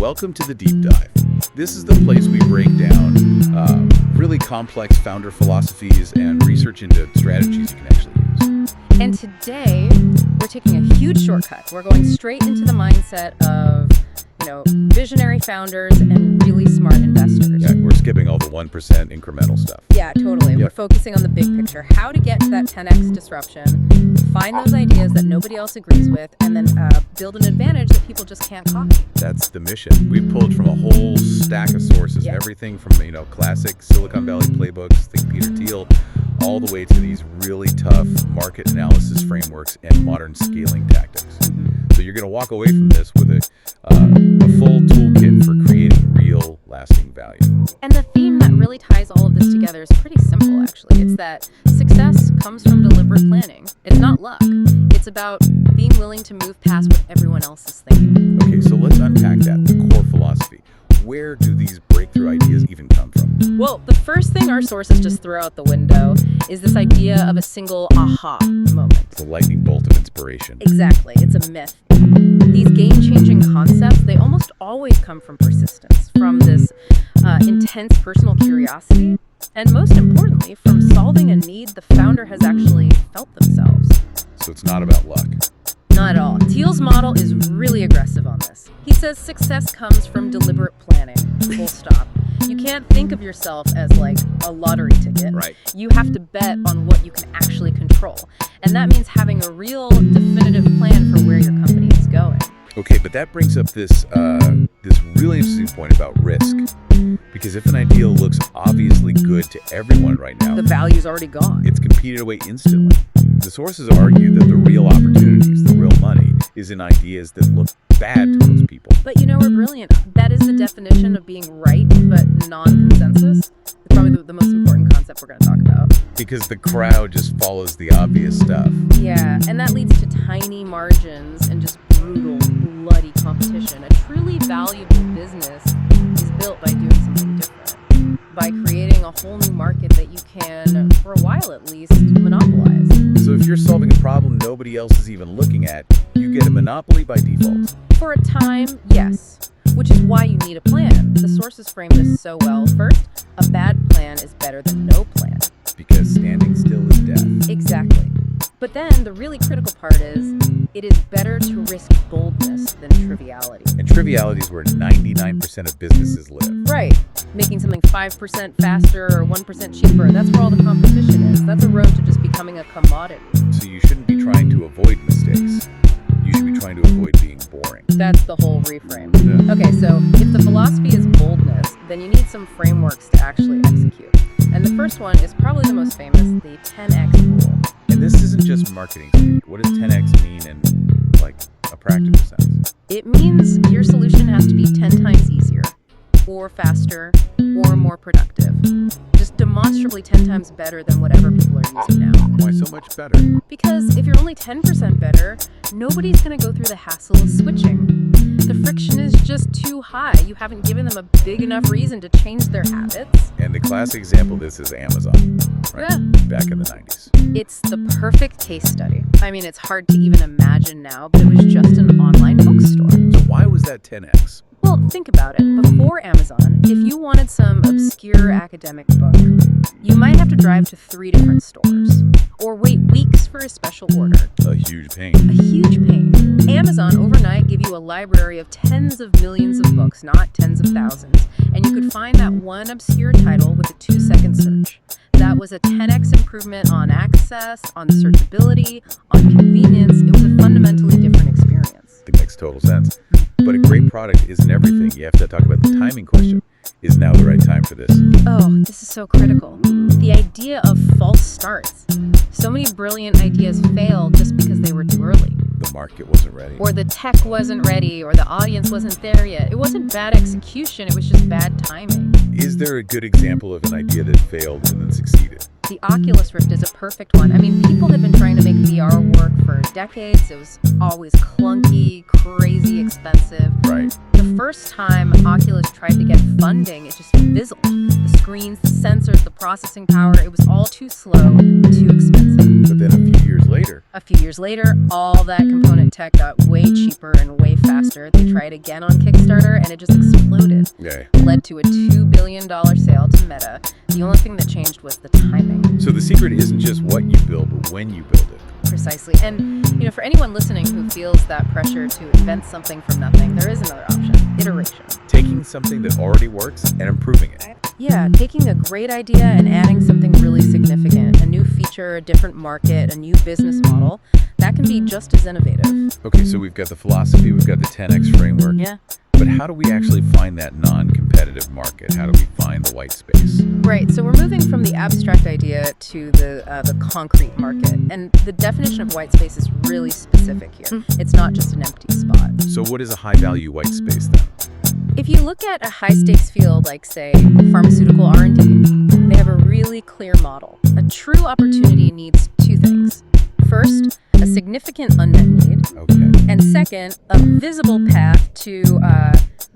welcome to the Deep Dive. This is the place we break down really complex founder philosophies and research into strategies you can actually use. And today, we're taking a huge shortcut. We're going straight into the mindset of, visionary founders and really smart investors. Yeah, we're skipping all the 1% incremental stuff. Yeah, totally. We're focusing on the big picture, how to get to that 10x disruption, find those ideas that nobody else agrees with, and then build an advantage that people just can't copy. That's the mission. We've pulled from a whole stack of sources, everything from, classic Silicon Valley playbooks, think Peter Thiel, all the way to these really tough market analysis frameworks and modern scaling tactics. So you're going to walk away from this with a full toolkit for creating real, lasting value. And the theme that really ties all of this together is pretty simple, actually. It's that success comes from deliberate planning. It's not luck. It's about being willing to move past what everyone else is thinking. Okay, so let's unpack that, the core philosophy. Where do these breakthrough ideas even come from? Well, the first thing our sources just throw out the window is this idea of a single aha moment. It's a lightning bolt of inspiration. Exactly. It's a myth. These game-changing concepts, they almost always come from persistence, from this intense personal curiosity, and most importantly, from solving a need the founder has actually felt themselves. So it's not about luck. Not at all. Thiel's model is really aggressive on this. He says success comes from deliberate planning, full stop. You can't think of yourself as like a lottery ticket. Right. You have to bet on what you can actually control. And that means having a real definitive plan for where your company is going. Okay, but that brings up this really interesting point about risk. Because if an idea looks obviously good to everyone right now, the value's already gone. It's competed away instantly. The sources argue that the real opportunities, the real money, is in ideas that look bad to most people. But we're brilliant. That is the definition of being right, but non-consensus. It's probably the most important concept we're going to talk about. Because the crowd just follows the obvious stuff. Yeah, and that leads to tiny margins and just brutal, bloody competition. A truly valuable business is built by doing something different, by creating a whole new market that you can, for a while at least, monopolize. So if you're solving a problem nobody else is even looking at, you get a monopoly by default. For a time, yes, which is why you need a plan. The sources frame this so well. First, a bad plan is better than no plan. Because standing still is death. Exactly. But then the really critical part is, it is better to risk boldness than triviality. And triviality is where 99% of businesses live. Right. Making something 5% faster or 1% cheaper, that's where all the competition is. That's a road to just becoming a commodity. So you shouldn't be trying to avoid mistakes. You should be trying to avoid being boring. That's the whole reframe. Yeah. Okay, so if the philosophy is boldness, then you need some frameworks to actually execute. And the first one is probably the most famous, the 10x rule. And this isn't just marketing speak. What does 10x mean in a practical sense? It means your solution has to be 10 times easier, or faster, or more productive. Just demonstrably 10 times better than whatever people are using now. Why so much better? Because if you're only 10% better, nobody's going to go through the hassle of switching. The friction is just too high. You haven't given them a big enough reason to change their habits. And the classic example of this is Amazon, right? Yeah. Back in the 90s. It's the perfect case study. I mean, it's hard to even imagine now, but it was just an online bookstore. So why was that 10x? Well, think about it. Before Amazon, if you wanted some obscure academic book, you might have to drive to 3 different stores, or wait weeks for a special order. A huge pain. A huge pain. Amazon overnight give you a library of tens of millions of books, not tens of thousands, and you could find that one obscure title with a 2-second search. That was a 10x improvement on access, on searchability, on convenience. It was a fundamentally different experience. It makes total sense. But a great product isn't everything. You have to talk about the timing question. Is now the right time for this? Oh, this is so critical. The idea of false starts. So many brilliant ideas fail just because they were too early. The market wasn't ready. Or the tech wasn't ready, or the audience wasn't there yet. It wasn't bad execution, it was just bad timing. Is there a good example of an idea that failed and then succeeded? The Oculus Rift is a perfect one. I mean, people had been trying to make VR work for decades. It was always clunky, crazy expensive. Right. The first time Oculus tried to get funding, it just fizzled. The screens, the sensors, the processing power, it was all too slow, too expensive. But then a few years later, later. A few years later, all that component tech got way cheaper and way faster. They tried again on Kickstarter, and it just exploded. Okay. Led to a $2 billion sale to Meta. The only thing that changed was the timing. So the secret isn't just what you build, but when you build it. Precisely. And, for anyone listening who feels that pressure to invent something from nothing, there is another option: iteration. Taking something that already works and improving it. Yeah, taking a great idea and adding something really significant, a new feature, a different market, a new business model, that can be just as innovative. Okay, so we've got the philosophy, we've got the 10x framework. Yeah. But how do we actually find that non-competitive market? How do we find the white space? Right, so we're moving from the abstract idea to the concrete market. And the definition of white space is really specific here. It's not just an empty spot. So what is a high-value white space then? If you look at a high-stakes field like, say, pharmaceutical R&D, they have a really clear model. A true opportunity needs two things. First, a significant unmet need. Okay. And second, a visible path to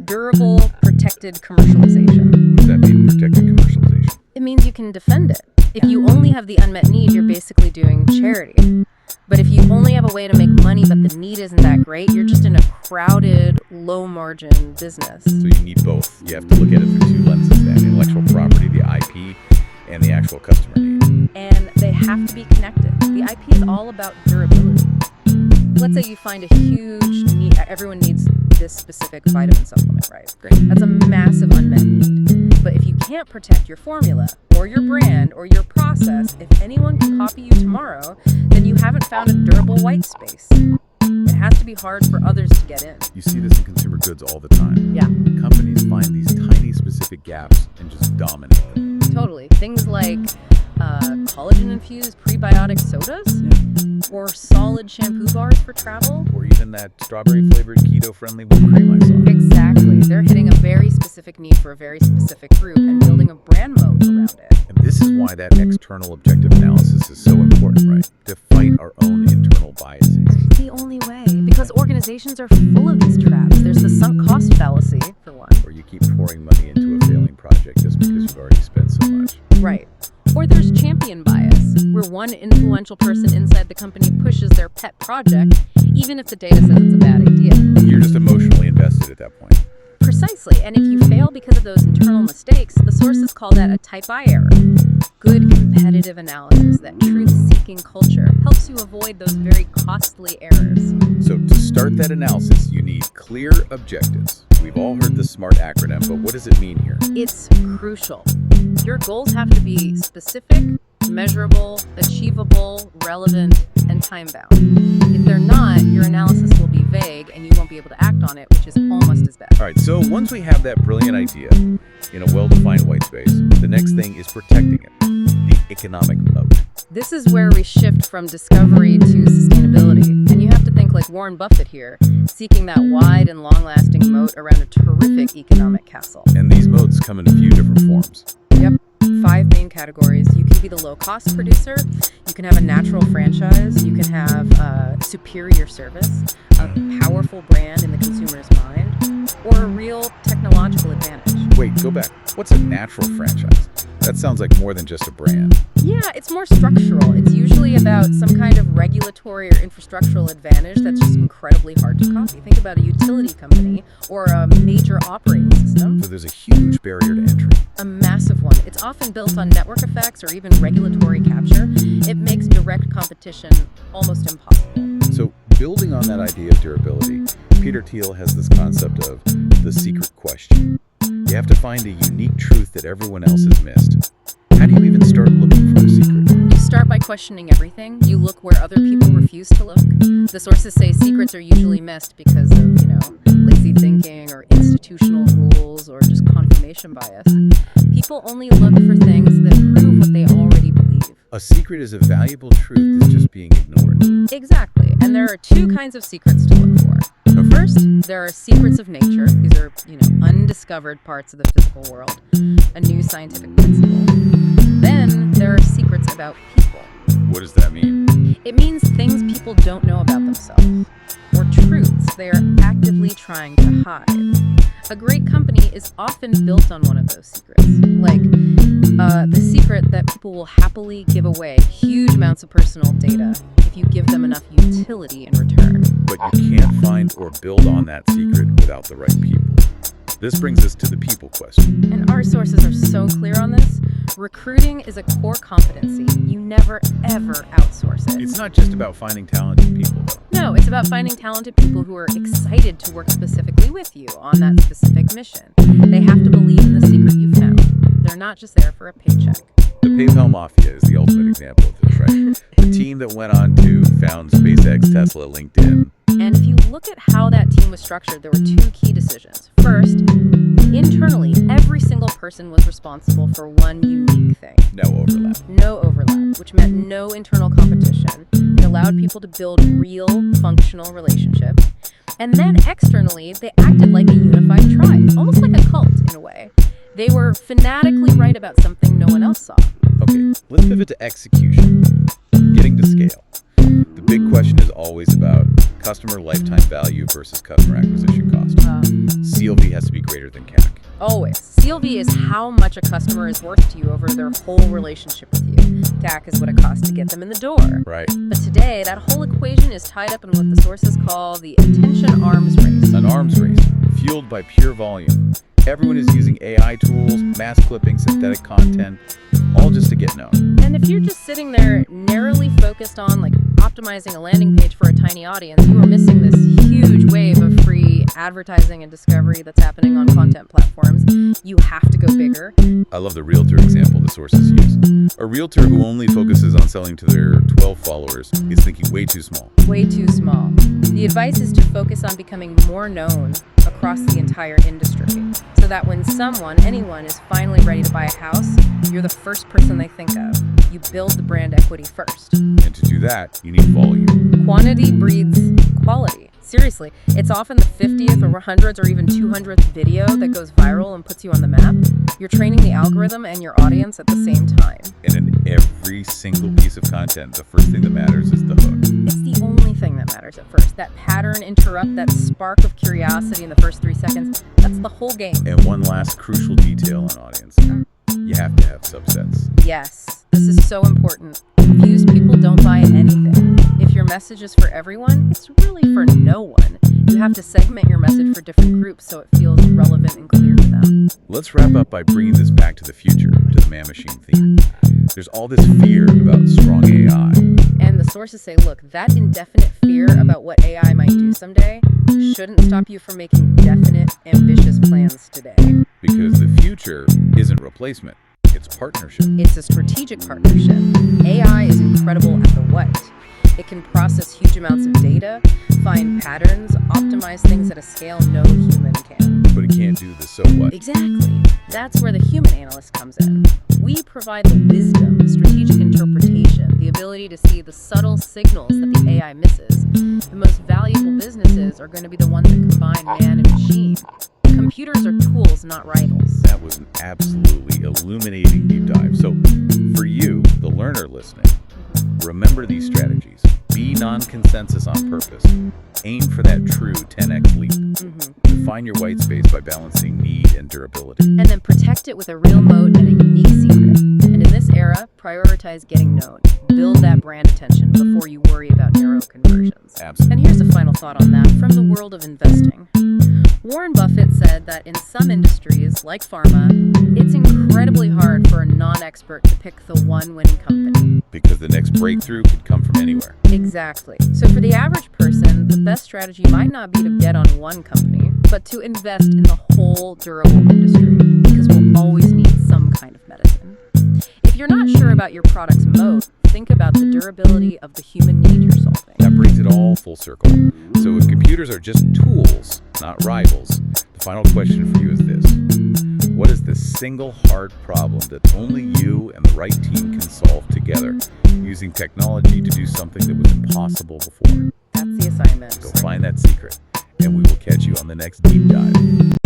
durable, protected commercialization. What does that mean, protected commercialization? It means you can defend it. If you only have the unmet need, you're basically doing charity. But if you only have a way to make money but the need isn't that great, you're just in a crowded, low-margin business. So you need both. You have to look at it through two lenses then: intellectual property, the IP, and the actual customer need. And they have to be connected. The IP is all about durability. Let's say you find a huge need. Everyone needs this specific vitamin supplement, right? Great. That's a massive unmet need. But if you can't protect your formula or your brand or your process, if anyone can copy you tomorrow, then you haven't found a durable white space. It has to be hard for others to get in. You see this in consumer goods all the time. Yeah. Companies find these tiny specific gaps and just dominate them. Totally. Things like collagen-infused prebiotic sodas, or solid shampoo bars for travel. Or even that strawberry-flavored keto-friendly whipped cream I saw. Exactly. They're hitting a very specific need for a very specific group and building a brand moat around it. And this is why that external objective analysis is so important, right? To fight our own internal biases. It's the only way, because organizations are full of these traps. There's the sunk cost fallacy, for one. Or you keep pouring money into a failing project just because you've already spent so much. Right. Or there's champion bias, where one influential person inside the company pushes their pet project, even if the data says it's a bad idea. You're just emotionally invested at that point. Precisely. And if you fail because of those internal mistakes, the sources call that a type I error. Good competitive analysis, that truth-seeking culture, helps you avoid those very costly errors. So to start that analysis, you need clear objectives. We've all heard the SMART acronym, but what does it mean here? It's crucial. Your goals have to be specific, measurable, achievable, relevant, and time-bound. If they're not, your analysis will be vague and you won't be able to act on it, which is almost as bad. All right, so once we have that brilliant idea in a well-defined white space, the next thing is protecting it, the economic moat. This is where we shift from discovery to sustainability. And you have to think like Warren Buffett here, seeking that wide and long-lasting moat around a terrific economic castle. And these moats come in a few different forms. Yep. 5 main categories. You can be the low-cost producer, you can have a natural franchise, you can have superior service, a powerful brand in the consumer's mind, or a real technological advantage. Wait, go back. What's a natural franchise? That sounds like more than just a brand. Yeah, it's more structural. It's usually about some kind of regulatory or infrastructural advantage that's just incredibly hard to copy. Think about a utility company or a major operating system. So there's a huge barrier to entry. A massive one. It's often built on network effects or even regulatory capture. It makes direct competition almost impossible. So building on that idea of durability, Peter Thiel has this concept of the secret question. You have to find a unique truth that everyone else has missed. How do you even start looking for a secret? You start by questioning everything. You look where other people refuse to look. The sources say secrets are usually missed because of, lazy thinking or institutional rules or just confirmation bias. People only look for things that prove what they already believe. A secret is a valuable truth that's just being ignored. Exactly. And there are 2 kinds of secrets to look for. First, there are secrets of nature. These are, undiscovered parts of the physical world, a new scientific principle. Then there are secrets about people. What does that mean? It means things people don't know about themselves, or truths they are actively trying to hide. A great company is often built on one of those secrets, like the secret that people will happily give away huge amounts of personal data if if you give them enough utility in return. But you can't find or build on that secret without the right people. This brings us to the people question. And our sources are so clear on this. Recruiting is a core competency. You never, ever outsource it. It's not just about finding talented people, though. No, it's about finding talented people who are excited to work specifically with you on that specific mission. They have to believe in the secret you found. They're not just there for a paycheck. The PayPal Mafia is the ultimate example of this, right? The team that went on to found SpaceX, Tesla, LinkedIn. And if you look at how that team was structured, there were two key decisions. First, internally, every single person was responsible for one unique thing. No overlap. Which meant no internal competition. It allowed people to build real, functional relationships. And then externally, they acted like a unified tribe, almost like a cult in a way. They were fanatically right about something no one else saw. Okay, let's pivot to execution. Getting to scale. The big question is always about customer lifetime value versus customer acquisition cost. CLV has to be greater than CAC. Always. CLV is how much a customer is worth to you over their whole relationship with you. CAC is what it costs to get them in the door. Right. But today, that whole equation is tied up in what the sources call the attention arms race. An arms race, fueled by pure volume. Everyone is using AI tools, mass clipping, synthetic content, all just to get known. And if you're just sitting there narrowly focused on optimizing a landing page for a tiny audience, you are missing this huge wave of free advertising and discovery that's happening on content platforms. You have to go bigger. I love the realtor example the sources use. A realtor who only focuses on selling to their 12 followers is thinking way too small. Way too small. The advice is to focus on becoming more known across the entire industry, so that when anyone is finally ready to buy a house, you're the first person they think of. You build the brand equity first. And to do that, you need volume. Quantity breeds quality. Seriously, it's often the 50th or 100th or even 200th video that goes viral and puts you on the map. You're training the algorithm and your audience at the same time. And in every single piece of content, the first thing that matters is the hook. It's the only thing that matters at first. That pattern interrupt, that spark of curiosity in the first 3 seconds, that's the whole game. And one last crucial detail on audience. You have to have subsets. Yes, this is so important. Confused people don't buy anything. If your message is for everyone, it's really for no one. You have to segment your message for different groups so it feels relevant and clear to them. Let's wrap up by bringing this back to the future, to the man-machine theme. There's all this fear about strong AI. And the sources say, look, that indefinite fear about what AI might do someday shouldn't stop you from making definite, ambitious plans today. Because the future isn't replacement, it's partnership. It's a strategic partnership. AI is incredible at the what. It can process huge amounts of data, find patterns, optimize things at a scale no human can. But it can't do the so what. Exactly. That's where the human analyst comes in. We provide the wisdom, the strategic interpretation, the ability to see the subtle signals that the AI misses. The most valuable businesses are going to be the ones that combine man and machine. Computers are tools, not rivals. That was an absolutely illuminating deep dive. So, for you, the learner listening, remember these strategies. Be non-consensus on purpose. Aim for that true 10x leap. Define your white space by balancing need and durability. And then protect it with a real moat and a unique secret. And in this era, prioritize getting known. Build that brand attention before you worry about narrow conversions. Absolutely. And here's a final thought on that from the world of investing. Warren Buffett said that in some industries, like pharma, it's incredibly hard for a non-expert to pick the one winning company. Because the next breakthrough could come from anywhere. Exactly. So for the average person, the best strategy might not be to bet on one company, but to invest in the whole durable industry, because we'll always need some kind of medicine. If you're not sure about your product's moat, think about the durability of the human need you're solving. That brings it all full circle. So if computers are just tools, not rivals, the final question for you is this. What is the single hard problem that only you and the right team can solve together, using technology to do something that was impossible before? That's the assignment. Go find that secret, and we will catch you on the next deep dive.